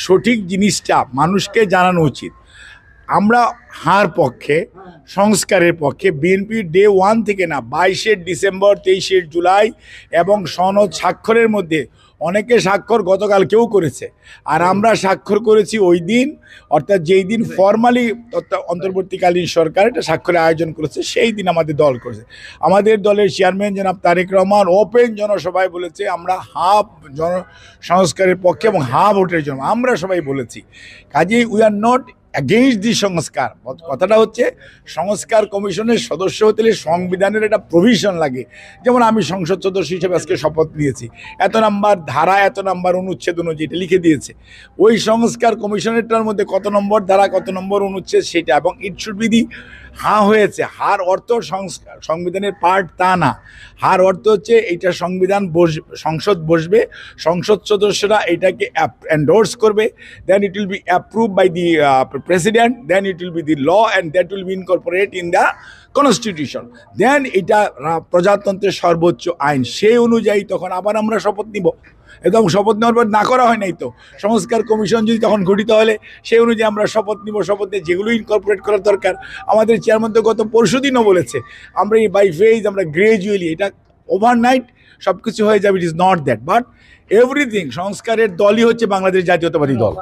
সঠিক জিনিসটা মানুষকে জানানো উচিত। আমরা হার পক্ষে, সংস্কারের পক্ষে। বিএনপি ডে 1 থেকে না, 22শে ডিসেম্বর, 23শে জুলাই এবং সনদ স্বাক্ষরের মধ্যে অনেকে স্বাক্ষর গতকাল কেউ করেছে, আর আমরা স্বাক্ষর করেছি ওই দিন, অর্থাৎ যেই দিন ফর্মালি অন্তর্বর্তীকালীন সরকার এটা স্বাক্ষরের আয়োজন করেছে, সেই দিন আমাদের দল করেছে। আমাদের দলের চেয়ারম্যান জনাব তারেক রহমান ওপেন জনসভায় বলেছে আমরা হাফ সংস্কারের পক্ষে এবং হাফ ভোটের জন্য আমরা সবাই বলেছি। কাজেই উই আর নট অ্যাগেইনস্ট দি সংস্কার। কথাটা হচ্ছে সংস্কার কমিশনের সদস্য হতে হলে সংবিধানের একটা প্রভিশন লাগে। যেমন আমি সংসদ সদস্য হিসেবে আজকে শপথ নিয়েছি, এত নাম্বার ধারা, এত নাম্বার অনুচ্ছেদ অনুযায়ী এটা লিখে দিয়েছে। ওই সংস্কার কমিশনেরটার মধ্যে কত নম্বর ধারা, কত নম্বর অনুচ্ছেদ সেটা, এবং ইট শুড বি দি হাঁ হয়েছে। হার অর্থ সংস্কার সংবিধানের পার্ট তা না। হার অর্থ হচ্ছে এইটা সংবিধান সংসদ বসবে, সংসদ সদস্যরা এটাকে এন্ডোর্স করবে, then it will be approve by the president, then it will be the law and that will be incorporate in the constitution, then এটা প্রজাতন্ত্রের সর্বোচ্চ আইন। সেই অনুযায়ী তখন আবার আমরা শপথ নিব। এবং শপথ নেওয়ার পর না করা হয় নাই তো, সংস্কার কমিশন যদি তখন গঠিত হলে সেই অনুযায়ী আমরা শপথ নিব। শপথ নিয়ে যেগুলো ইনকর্পোরেট করার দরকার, আমাদের চেয়ারম্যান তো গত পরশুদিনও বলেছে আমরা এই বাই ফেজ, আমরা গ্রাজুয়ালি, এটা ওভারনাইট সব কিছু হয়ে যাবে। It is not that, but everything. সংস্কারের দলই হচ্ছে বাংলাদেশ জাতীয়তাবাদী দল।